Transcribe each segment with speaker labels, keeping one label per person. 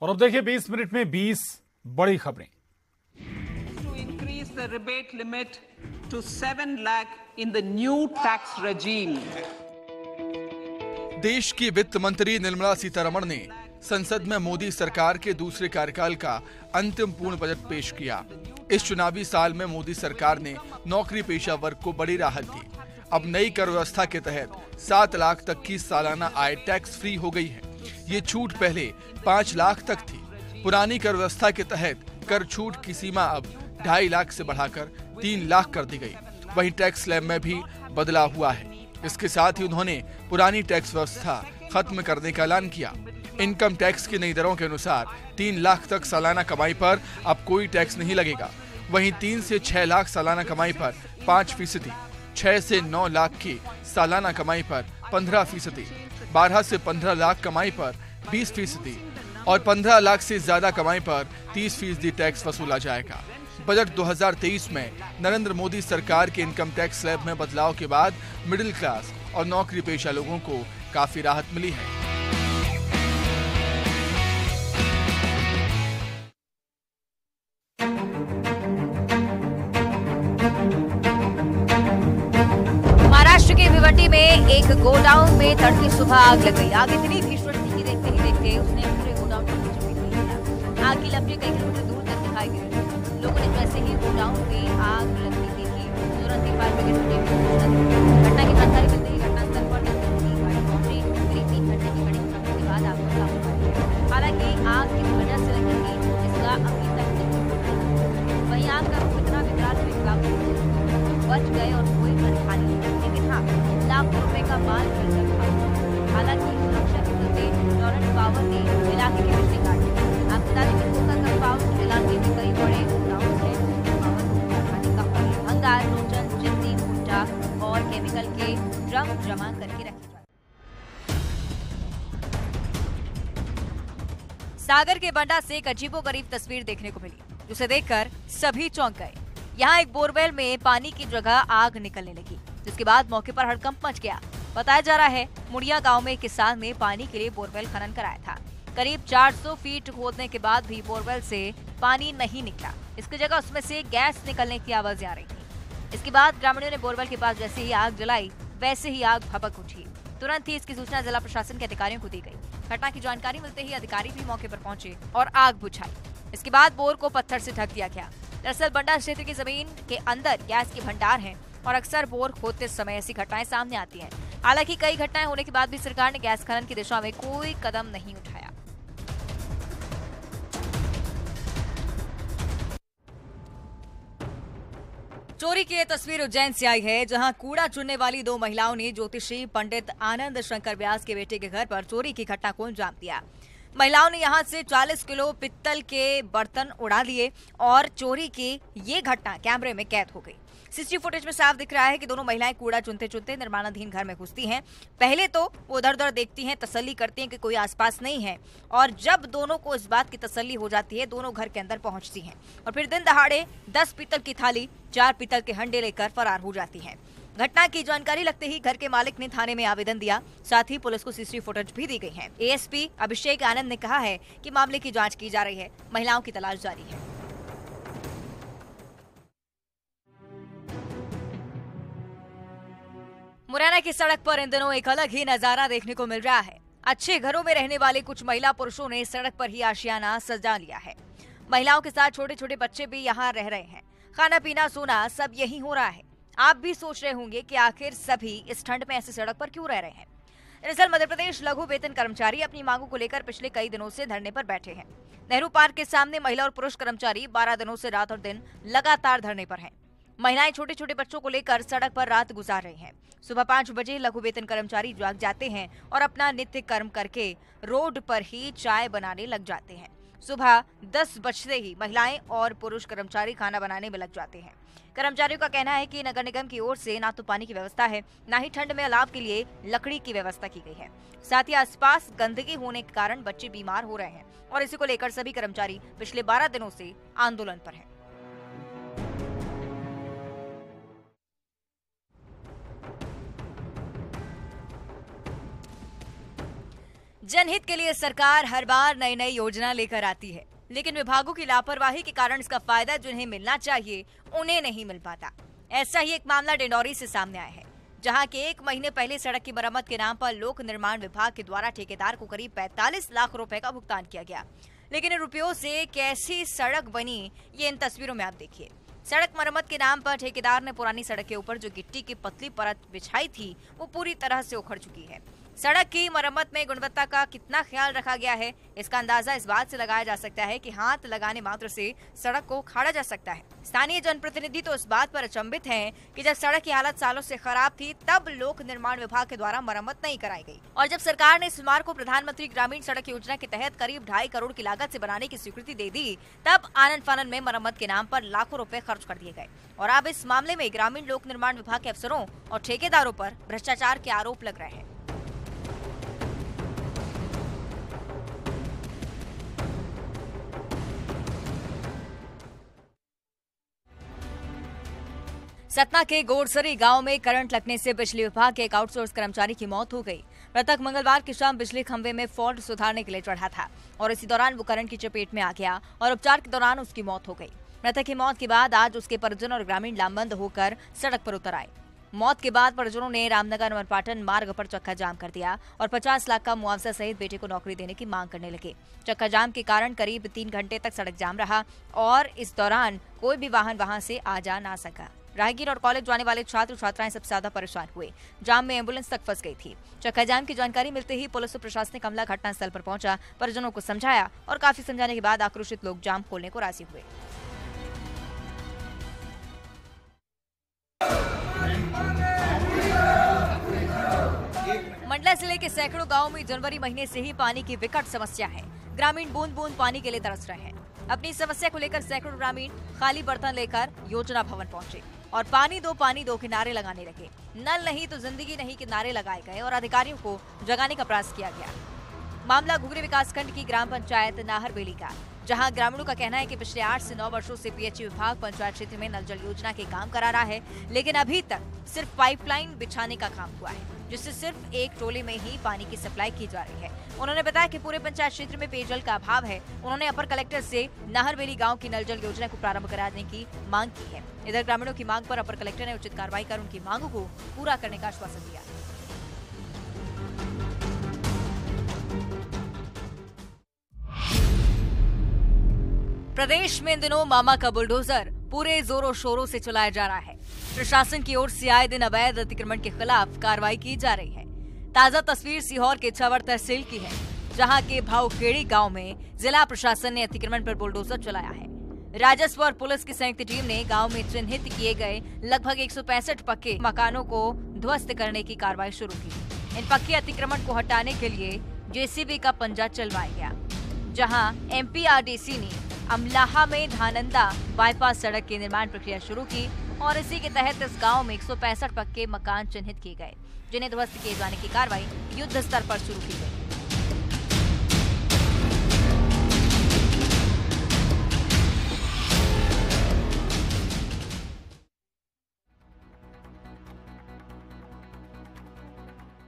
Speaker 1: और अब देखिए 20 मिनट में 20 बड़ी खबरें।
Speaker 2: To increase the rebate limit to 7 lakh in the new tax regime.
Speaker 3: देश की वित्त मंत्री निर्मला सीतारमण ने संसद में मोदी सरकार के दूसरे कार्यकाल का अंतिम पूर्ण बजट पेश किया। इस चुनावी साल में मोदी सरकार ने नौकरी पेशा वर्ग को बड़ी राहत दी। अब नई कर व्यवस्था के तहत 7 लाख तक की सालाना आय टैक्स फ्री हो गई है। ये छूट पहले 5 लाख तक थी। पुरानी कर व्यवस्था के तहत कर छूट की सीमा अब 2.5 लाख से बढ़ाकर 3 लाख कर दी गई। वहीं टैक्स स्लैब में भी बदलाव हुआ है। इसके साथ ही उन्होंने पुरानी टैक्स व्यवस्था खत्म करने का ऐलान किया। इनकम टैक्स की नई दरों के अनुसार 3 लाख तक सालाना कमाई पर अब कोई टैक्स नहीं लगेगा। वहीं 3 से 6 लाख सालाना कमाई पर 5%, 6 से 9 लाख की सालाना कमाई पर 15%, 12 से 15 लाख कमाई पर 20% और 15 लाख से ज्यादा कमाई पर 30% टैक्स वसूला जाएगा। बजट 2023 में नरेंद्र मोदी सरकार के इनकम टैक्स स्लैब में बदलाव के बाद मिडिल क्लास और नौकरी पेशा लोगों को काफी राहत मिली है।
Speaker 4: महाराष्ट्र के भिवंडी में एक गोडाउन में तड़की सुबह आग लग गई। आग इतनी भीषण थी कि देखते ही देखते उसने पूरे गोडाउन को चपेट में लिया। आग की लपटें कई किलोमीटर दूर तक दिखाई दे रही थी। लोगों ने जैसे ही गोडाउन में आग लगने देखी तुरंत ही फायर ब्रिगेड की टीम को सूचना दी। घटना की जानकारी मिलते ही घटनास्थल पर तत्काल गाड़ी पहुंची। करीब 3 घंटे की कड़ी मेहनत के बाद आग पर काबू पा लिया। हालांकि आग किस वजह से लगी थी इसका अभी तक नहीं पता चला। वहीं आग का रूप इतना विकराल हुई काबू बच गए और कोई परेशानी नहीं, लेकिन हाँ लाखों रुपए का माल भी जला। हालांकि सुरक्षा के चलते टॉरेंट पावर ने इलाके की बिजली काट दी। आपको बता दें कि कोका कंपाउंड इलाके में कई बड़े गोडाउन है। पावर कारखाने का ऑयल, भंगार, लोचन, चिमनी, भुट्टा और केमिकल के ड्रम जमा करके रखे जाते। सागर के बंडा से एक अजीबोगरीब तस्वीर देखने को मिली, जिसे देखकर सभी चौंक गए। यहाँ एक बोरवेल में पानी की जगह आग निकलने लगी, जिसके बाद मौके पर हड़कंप मच गया। बताया जा रहा है मुड़िया गांव में एक किसान ने पानी के लिए बोरवेल खनन कराया था। करीब 400 फीट खोदने के बाद भी बोरवेल से पानी नहीं निकला। इसकी जगह उसमें से गैस निकलने की आवाजें आ रही थी। इसके बाद ग्रामीणों ने बोरवेल के पास जैसे ही आग जलाई वैसे ही आग भभक उठी। तुरंत ही इसकी सूचना जिला प्रशासन के अधिकारियों को दी गई। घटना की जानकारी मिलते ही अधिकारी भी मौके पर पहुंचे और आग बुझाई। इसके बाद बोर को पत्थर से ढक दिया गया। दरअसल बंडा क्षेत्र की जमीन के अंदर गैस के भंडार हैं और अक्सर बोर खोदते समय ऐसी घटनाएं सामने आती हैं। हालांकि कई घटनाएं होने के बाद भी सरकार ने गैस खनन की दिशा में कोई कदम नहीं उठाया। चोरी की ये तस्वीर उज्जैन से आई है, जहां कूड़ा चुनने वाली 2 महिलाओं ने ज्योतिषी पंडित आनंद शंकर व्यास के बेटे के घर पर चोरी की घटना को अंजाम दिया। महिलाओं ने यहां से 40 किलो पित्तल के बर्तन उड़ा लिए और चोरी की ये घटना कैमरे में कैद हो गई। सीसीटीवी फुटेज में साफ दिख रहा है कि दोनों महिलाएं कूड़ा चुनते चुनते निर्माणाधीन घर में घुसती हैं। पहले तो वो उधर उधर देखती हैं, तसल्ली करती हैं कि कोई आसपास नहीं है, और जब दोनों को इस बात की तसल्ली हो जाती है, दोनों घर के अंदर पहुंचती हैं और फिर दिन दहाड़े 10 पीतल की थाली, 4 पीतल के हंडे लेकर फरार हो जाती हैं। घटना की जानकारी लगते ही घर के मालिक ने थाने में आवेदन दिया। साथ ही पुलिस को सीसीटीवी फुटेज भी दी गई है। एएसपी अभिषेक आनंद ने कहा है कि मामले की जांच की जा रही है, महिलाओं की तलाश जारी है। मुरैना की सड़क पर इन दिनों एक अलग ही नजारा देखने को मिल रहा है। अच्छे घरों में रहने वाले कुछ महिला पुरुषों ने सड़क पर ही आशियाना सजा लिया है। महिलाओं के साथ छोटे छोटे बच्चे भी यहाँ रह रहे हैं। खाना पीना सोना सब यही हो रहा है। आप भी सोच रहे होंगे कि आखिर सभी इस ठंड में ऐसी सड़क पर क्यों रह रहे हैं। दरअसल मध्य प्रदेश लघु वेतन कर्मचारी अपनी मांगों को लेकर पिछले कई दिनों से धरने पर बैठे हैं। नेहरू पार्क के सामने महिला और पुरुष कर्मचारी 12 दिनों से रात और दिन लगातार धरने पर हैं। महिलाएं छोटे छोटे बच्चों को लेकर सड़क पर रात गुजार रही हैं। सुबह 5 बजे लघु वेतन कर्मचारी जाग जाते हैं और अपना नित्य कर्म करके रोड पर ही चाय बनाने लग जाते हैं। सुबह 10 बजते ही महिलाएं और पुरुष कर्मचारी खाना बनाने में लग जाते हैं। कर्मचारियों का कहना है कि नगर निगम की ओर से ना तो पानी की व्यवस्था है, ना ही ठंड में अलाव के लिए लकड़ी की व्यवस्था की गई है। साथ ही आसपास गंदगी होने के कारण बच्चे बीमार हो रहे हैं और इसी को लेकर सभी कर्मचारी पिछले 12 दिनों से आंदोलन पर हैं। जनहित के लिए सरकार हर बार नई नई योजना लेकर आती है, लेकिन विभागों की लापरवाही के कारण इसका फायदा जिन्हें मिलना चाहिए उन्हें नहीं मिल पाता। ऐसा ही एक मामला डिंडौरी से सामने आया है, जहां के 1 महीने पहले सड़क की मरम्मत के नाम पर लोक निर्माण विभाग के द्वारा ठेकेदार को करीब 45 लाख रुपए का भुगतान किया गया। लेकिन इन रुपयों से कैसी सड़क बनी, ये इन तस्वीरों में आप देखिए। सड़क मरम्मत के नाम पर ठेकेदार ने पुरानी सड़क के ऊपर जो गिट्टी की पतली परत बिछाई थी वो पूरी तरह से उखड़ चुकी है। सड़क की मरम्मत में गुणवत्ता का कितना ख्याल रखा गया है, इसका अंदाजा इस बात से लगाया जा सकता है कि हाथ लगाने मात्र से सड़क को उखाड़ा जा सकता है। स्थानीय जनप्रतिनिधि तो इस बात पर अचंभित हैं कि जब सड़क की हालत सालों से खराब थी तब लोक निर्माण विभाग के द्वारा मरम्मत नहीं कराई गई, और जब सरकार ने इस मार्ग को प्रधानमंत्री ग्रामीण सड़क योजना के तहत करीब 2.5 करोड़ की लागत से बनाने की स्वीकृति दे दी, तब आनन फानन में मरम्मत के नाम पर लाखों रुपए खर्च कर दिए गए। और अब इस मामले में ग्रामीण लोक निर्माण विभाग के अफसरों और ठेकेदारों पर भ्रष्टाचार के आरोप लग रहे हैं। सतना के गोरसरी गांव में करंट लगने से बिजली विभाग के एक आउटसोर्स कर्मचारी की मौत हो गई। मृतक मंगलवार की शाम बिजली खंभे में फॉल्ट सुधारने के लिए चढ़ा था और इसी दौरान वो करंट की चपेट में आ गया और उपचार के दौरान उसकी मौत हो गई। मृतक की मौत के बाद आज उसके परिजन और ग्रामीण लामबंद होकर सड़क पर उतर आए। मौत के बाद परिजनों ने रामनगर अमरपाटन मार्ग पर चक्का जाम कर दिया और 50 लाख का मुआवजा सहित बेटे को नौकरी देने की मांग करने लगे। चक्का जाम के कारण करीब 3 घंटे तक सड़क जाम रहा और इस दौरान कोई भी वाहन वहां से आ जा ना सका। राहगीर और कॉलेज जाने वाले छात्र छात्राएं सबसे ज्यादा परेशान हुए। जाम में एम्बुलेंस तक फंस गई थी। चक्का जाम की जानकारी मिलते ही पुलिस और प्रशासनिक अमला घटनास्थल पर पहुंचा, परिजनों को समझाया और काफी समझाने के बाद आक्रोशित लोग जाम खोलने को राजी हुए। मंडला जिले के सैकड़ों गांवों में जनवरी महीने से ही पानी की विकट समस्या है। ग्रामीण बूंद बूंद पानी के लिए तरस रहे हैं। अपनी समस्या को लेकर सैकड़ों ग्रामीण खाली बर्तन लेकर योजना भवन पहुंचे और पानी दो के नारे लगाने लगे। नल नहीं तो जिंदगी नहीं के नारे लगाए गए और अधिकारियों को जगाने का प्रयास किया गया। मामला घुघरी विकासखंड की ग्राम पंचायत नाहरबेली का, जहां ग्रामीणों का कहना है कि पिछले 8 से 9 वर्षों से पीएचई विभाग पंचायत क्षेत्र में नल जल योजना के काम करा रहा है, लेकिन अभी तक सिर्फ पाइपलाइन बिछाने का काम हुआ है, जिससे सिर्फ एक टोले में ही पानी की सप्लाई की जा रही है। उन्होंने बताया कि पूरे पंचायत क्षेत्र में पेयजल का अभाव है। उन्होंने अपर कलेक्टर से नाहरबेली गांव की नल जल योजना को प्रारंभ कराने की मांग की है। इधर ग्रामीणों की मांग पर अपर कलेक्टर ने उचित कार्रवाई कर उनकी मांगों को पूरा करने का आश्वासन दिया। प्रदेश में इन दिनों मामा का बुलडोजर पूरे जोरों शोरों से चलाया जा रहा है। प्रशासन की ओर से आए दिन अवैध अतिक्रमण के खिलाफ कार्रवाई की जा रही है। ताजा तस्वीर सीहोर के छवर तहसील की है, जहां के भावखेड़ी गांव में जिला प्रशासन ने अतिक्रमण पर बुलडोजर चलाया है। राजस्व और पुलिस की संयुक्त टीम ने गांव में चिन्हित किए गए लगभग 165 पक्के मकानों को ध्वस्त करने की कार्रवाई शुरू की। इन पक्के अतिक्रमण को हटाने के लिए जेसीबी का पंजा चलवाया गया, जहां एमपीआरडीसी ने अमलाहा में धानंदा बाईपास सड़क की निर्माण प्रक्रिया शुरू की और इसी के तहत इस गांव में 165 पक्के मकान चिन्हित किए गए, जिन्हें ध्वस्त किए जाने की कार्रवाई युद्ध स्तर पर शुरू की गई।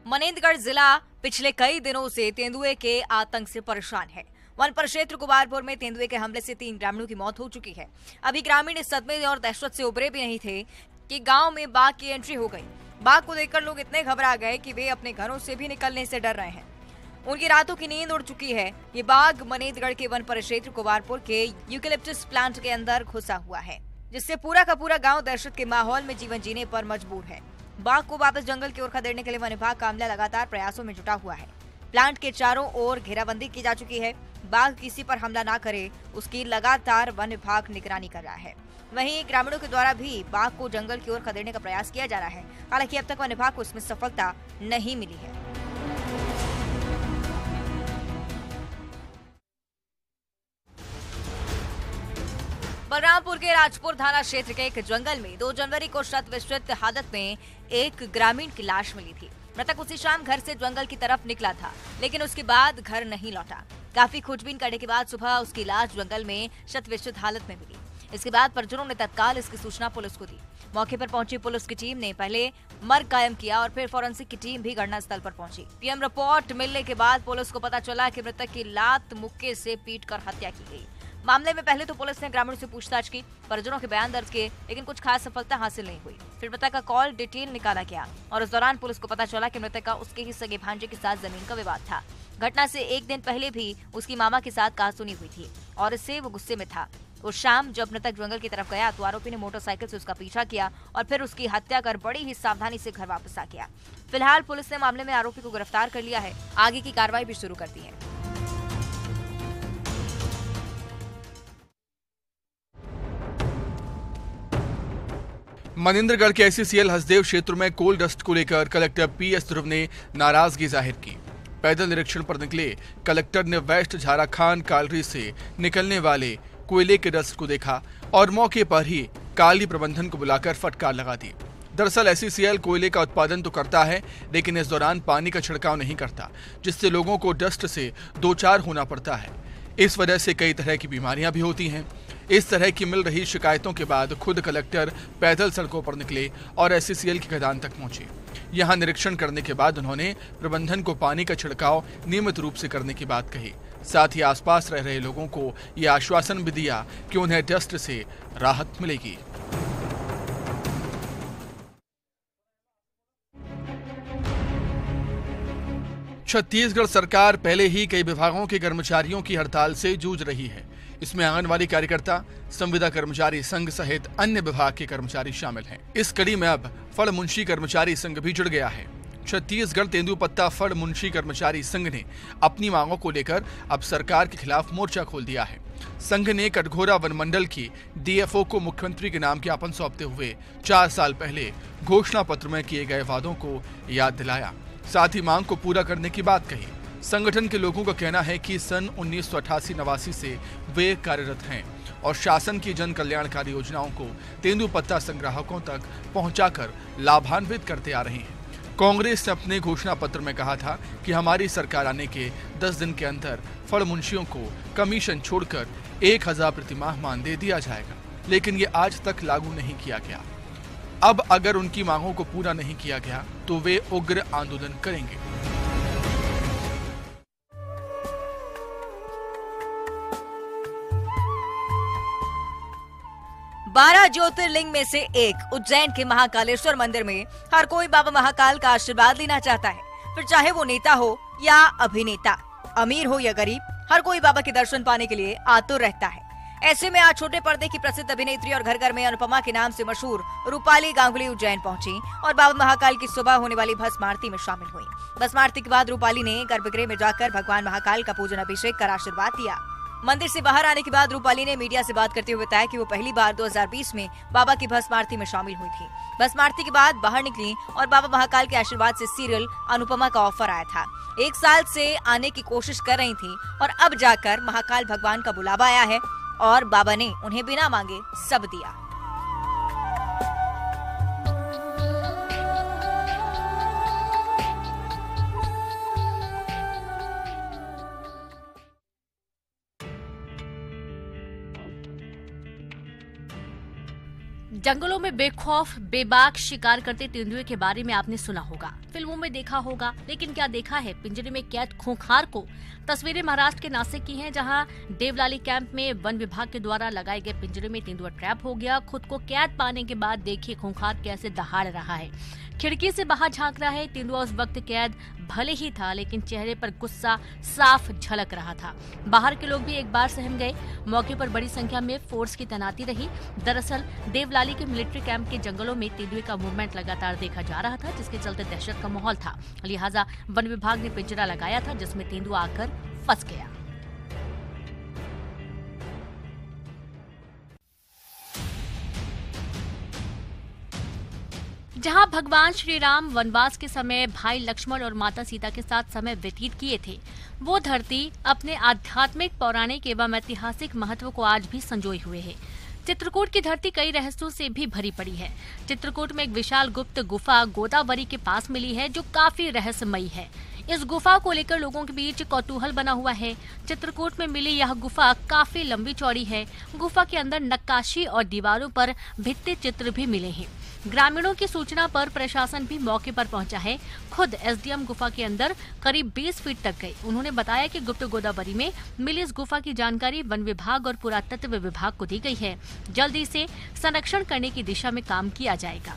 Speaker 4: मनेंद्रगढ़ जिला पिछले कई दिनों से तेंदुए के आतंक से परेशान है। वन परिक्षेत्र कुमारपुर में तेंदुए के हमले से 3 ग्रामीणों की मौत हो चुकी है। अभी ग्रामीण इस सदमे और दहशत से उबरे भी नहीं थे कि गांव में बाघ की एंट्री हो गई। बाघ को देखकर लोग इतने घबरा गए कि वे अपने घरों से भी निकलने से डर रहे हैं। उनकी रातों की नींद उड़ चुकी है। ये बाघ मनेंद्रगढ़ के वन परिक्षेत्र कुमारपुर के यूकेलिप्टस प्लांट के अंदर घुसा हुआ है, जिससे पूरा का पूरा गाँव दहशत के माहौल में जीवन जीने पर मजबूर है। बाघ को वापस जंगल की ओर खदेड़ने के लिए वन विभाग का अमला लगातार प्रयासों में जुटा हुआ है। प्लांट के चारों ओर घेराबंदी की जा चुकी है। बाघ किसी पर हमला ना करे, उसकी लगातार वन विभाग निगरानी कर रहा है। वहीं ग्रामीणों के द्वारा भी बाघ को जंगल की ओर खदेड़ने का प्रयास किया जा रहा है। हालांकि अब तक वन विभाग को इसमें सफलता नहीं मिली है। बलरामपुर के राजपुर थाना क्षेत्र के एक जंगल में 2 जनवरी को शत विचलित हालत में एक ग्रामीण की लाश मिली थी। मृतक उसी शाम घर से जंगल की तरफ निकला था, लेकिन उसके बाद घर नहीं लौटा। काफी खोजबीन करने के बाद सुबह उसकी लाश जंगल में शत विचलित हालत में मिली। इसके बाद परिजनों ने तत्काल इसकी सूचना पुलिस को दी। मौके पर पहुंची पुलिस की टीम ने पहले मर्ग कायम किया और फिर फोरेंसिक की टीम भी घटनास्थल पर पहुंची। पीएम रिपोर्ट मिलने के बाद पुलिस को पता चला कि मृतक की लात मुक्के से पीटकर हत्या की गई। मामले में पहले तो पुलिस ने ग्रामीणों से पूछताछ की, परिजनों के बयान दर्ज किए, लेकिन कुछ खास सफलता हासिल नहीं हुई। फिर मृतक का कॉल डिटेल निकाला गया और इस दौरान पुलिस को पता चला कि मृतक का उसके ही सगे भांजे के साथ जमीन का विवाद था। घटना से एक दिन पहले भी उसकी मामा के साथ कहासुनी हुई थी और इससे वो गुस्से में था। उस शाम जब मृतक जंगल की तरफ गया तो आरोपी ने मोटरसाइकिल से उसका पीछा किया और फिर उसकी हत्या कर बड़ी ही सावधानी से घर वापस आ गया। फिलहाल पुलिस ने मामले में आरोपी को गिरफ्तार कर लिया है, आगे की कार्रवाई भी शुरू कर दी है।
Speaker 3: मनिंद्रगढ़ के एससीसीएल हसदेव क्षेत्र में कोल डस्ट को लेकर कलेक्टर पीएस ध्रुव ने नाराजगी जाहिर की। पैदल निरीक्षण पर निकले कलेक्टर ने वेस्ट झारखंड कालरी से निकलने वाले कोयले के डस्ट को देखा और मौके पर ही काली प्रबंधन को बुलाकर फटकार लगा दी। दरअसल एससीसीएल कोयले का उत्पादन तो करता है, लेकिन इस दौरान पानी का छिड़काव नहीं करता, जिससे लोगों को डस्ट से दो चार होना पड़ता है। इस वजह से कई तरह की बीमारियां भी होती हैं। इस तरह की मिल रही शिकायतों के बाद खुद कलेक्टर पैदल सड़कों पर निकले और एससीसीएल की खदान तक पहुंचे। यहां निरीक्षण करने के बाद उन्होंने प्रबंधन को पानी का छिड़काव नियमित रूप से करने की बात कही। साथ ही आसपास रह रहे लोगों को यह आश्वासन भी दिया कि उन्हें डस्ट से राहत मिलेगी। छत्तीसगढ़ सरकार पहले ही कई विभागों के कर्मचारियों की हड़ताल से जूझ रही है। इसमें आंगनवाड़ी कार्यकर्ता, संविदा कर्मचारी संघ सहित अन्य विभाग के कर्मचारी शामिल हैं। इस कड़ी में अब फड़ मुंशी कर्मचारी संघ भी जुड़ गया है। छत्तीसगढ़ तेंदुपत्ता फड़ मुंशी कर्मचारी संघ ने अपनी मांगों को लेकर अब सरकार के खिलाफ मोर्चा खोल दिया है। संघ ने कटघोरा वन मंडल की डीएफओ को मुख्यमंत्री के नाम ज्ञापन सौंपते हुए 4 साल पहले घोषणा पत्र में किए गए वादों को याद दिलाया, साथ ही मांग को पूरा करने की बात कही। संगठन के लोगों का कहना है कि सन 1988-89 से वे कार्यरत हैं और शासन की जन कल्याणकारी योजनाओं को तेंदुपत्ता संग्राहकों तक पहुंचाकर लाभान्वित करते आ रहे हैं। कांग्रेस ने अपने घोषणा पत्र में कहा था कि हमारी सरकार आने के 10 दिन के अंदर फड़ मुंशियों को कमीशन छोड़कर 1000 प्रतिमाह मानदेय दिया जाएगा, लेकिन ये आज तक लागू नहीं किया गया। अब अगर उनकी मांगों को पूरा नहीं किया गया तो वे उग्र आंदोलन करेंगे।
Speaker 4: बारह ज्योतिर्लिंग में से एक उज्जैन के महाकालेश्वर मंदिर में हर कोई बाबा महाकाल का आशीर्वाद लेना चाहता है। फिर चाहे वो नेता हो या अभिनेता, अमीर हो या गरीब, हर कोई बाबा के दर्शन पाने के लिए आतुर रहता है। ऐसे में आज छोटे पर्दे की प्रसिद्ध अभिनेत्री और घर घर में अनुपमा के नाम से मशहूर रूपाली गांगुली उज्जैन पहुंची और बाबा महाकाल की सुबह होने वाली भस्म आरती में शामिल हुई। भस्म आरती के बाद रूपाली ने गर्भगृह में जाकर भगवान महाकाल का पूजन अभिषेक कर आशीर्वाद दिया। मंदिर से बाहर आने के बाद रूपाली ने मीडिया से बात करते हुए बताया कि वो पहली बार 2020 में बाबा की भस्म आरती में शामिल हुई थी। भस्म आरती के बाद बाहर निकली और बाबा महाकाल के आशीर्वाद से सीरियल अनुपमा का ऑफर आया था। 1 साल से आने की कोशिश कर रही थी और अब जाकर महाकाल भगवान का बुलावा आया है और बाबा ने उन्हें बिना मांगे सब दिया।
Speaker 5: जंगलों में बेखौफ बेबाक शिकार करते तेंदुए के बारे में आपने सुना होगा, फिल्मों में देखा होगा, लेकिन क्या देखा है पिंजरे में कैद खूंखार को? तस्वीरें महाराष्ट्र के नासिक की हैं, जहां देवलाली कैंप में वन विभाग के द्वारा लगाए गए पिंजरे में तेंदुआ ट्रैप हो गया। खुद को कैद पाने के बाद देखिए खूंखार कैसे दहाड़ रहा है, खिड़की से बाहर झांक रहा है। तेंदुआ उस वक्त कैद भले ही था, लेकिन चेहरे पर गुस्सा साफ झलक रहा था। बाहर के लोग भी एक बार सहम गए। मौके पर बड़ी संख्या में फोर्स की तैनाती रही। दरअसल देवलाली के मिलिट्री कैंप के जंगलों में तेंदुए का मूवमेंट लगातार देखा जा रहा था, जिसके चलते दहशत का माहौल था। लिहाजा वन विभाग ने पिंजरा लगाया था, जिसमें तेंदुआ आकर फंस गया। जहां भगवान श्री राम वनवास के समय भाई लक्ष्मण और माता सीता के साथ समय व्यतीत किए थे, वो धरती अपने आध्यात्मिक, पौराणिक एवं ऐतिहासिक महत्व को आज भी संजोए हुए है। चित्रकूट की धरती कई रहस्यों से भी भरी पड़ी है। चित्रकूट में एक विशाल गुप्त गुफा गोदावरी के पास मिली है, जो काफी रहस्यमयी है। इस गुफा को लेकर लोगों के बीच कौतूहल बना हुआ है। चित्रकूट में मिली यह गुफा काफी लंबी चौड़ी है। गुफा के अंदर नक्काशी और दीवारों पर भित्ति चित्र भी मिले हैं। ग्रामीणों की सूचना पर प्रशासन भी मौके पर पहुंचा है। खुद एसडीएम गुफा के अंदर करीब 20 फीट तक गए। उन्होंने बताया कि गुप्त गोदावरी में मिली इस गुफा की जानकारी वन विभाग और पुरातत्व विभाग को दी गई है। जल्दी से संरक्षण करने की दिशा में काम किया जाएगा।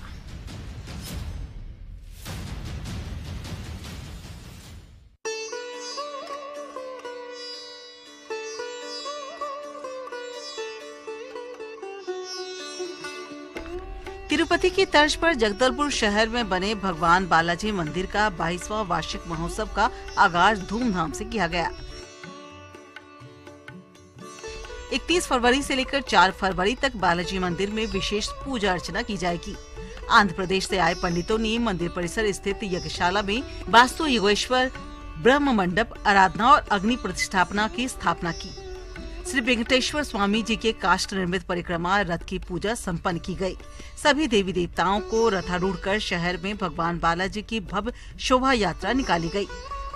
Speaker 6: तिरुपति की तर्ज पर जगदलपुर शहर में बने भगवान बालाजी मंदिर का 22वां वार्षिक महोत्सव का आगाज धूमधाम से किया गया। 31 फरवरी से लेकर 4 फरवरी तक बालाजी मंदिर में विशेष पूजा अर्चना की जाएगी। आंध्र प्रदेश से आए पंडितों ने मंदिर परिसर स्थित यज्ञशाला में वास्तु योगेश्वर ब्रह्म मंडप, आराधना और अग्नि प्रतिष्ठापना की स्थापना की। श्री वेंकटेश्वर स्वामी जी के काष्ठ निर्मित परिक्रमा रथ की पूजा संपन्न की गई। सभी देवी देवताओं को रथारूढ़ कर शहर में भगवान बालाजी की भव्य शोभा यात्रा निकाली गई।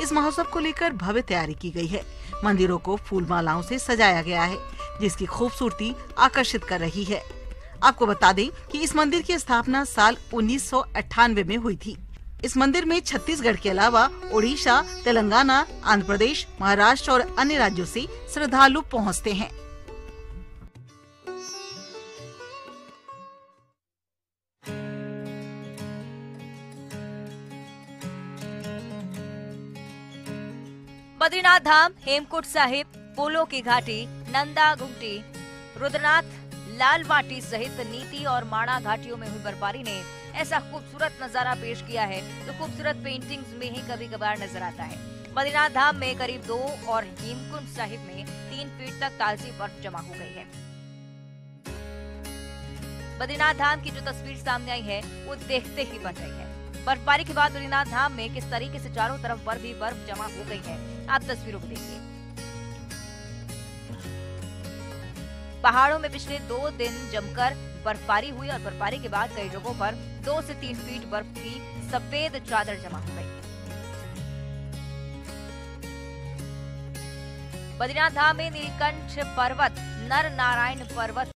Speaker 6: इस महोत्सव को लेकर भव्य तैयारी की गई है। मंदिरों को फूल मालाओं से सजाया गया है, जिसकी खूबसूरती आकर्षित कर रही है। आपको बता दें कि इस मंदिर की स्थापना साल 1998 में हुई थी। इस मंदिर में छत्तीसगढ़ के अलावा ओडिशा, तेलंगाना, आंध्र प्रदेश, महाराष्ट्र और अन्य राज्यों से श्रद्धालु पहुंचते हैं।
Speaker 4: बद्रीनाथ धाम, हेमकुंड साहिब, पोलो की घाटी, नंदा घुंटी, रुद्रनाथ, लालवाटी सहित नीति और माणा घाटियों में हुई बर्फबारी ने ऐसा खूबसूरत नजारा पेश किया है जो खूबसूरत पेंटिंग्स में ही कभी कभार नजर आता है। बद्रीनाथ धाम में करीब 2 और हेमकुंड साहिब में 3 फीट तक ताजी बर्फ जमा हो गई है। बद्रीनाथ धाम की जो तस्वीर सामने आई है वो देखते ही बन रही है। बर्फबारी के बाद बद्रीनाथ धाम में किस तरीके से चारों तरफ बर्फ ही बर्फ जमा हो गई है, आप तस्वीरों को देखिए। पहाड़ों में पिछले 2 दिन जमकर बर्फबारी हुई और बर्फबारी के बाद कई जगहों पर 2 से 3 फीट बर्फ की सफेद चादर जमा हो गई। बद्रीनाथ धाम में नीलकंठ पर्वत, नर नारायण पर्वत,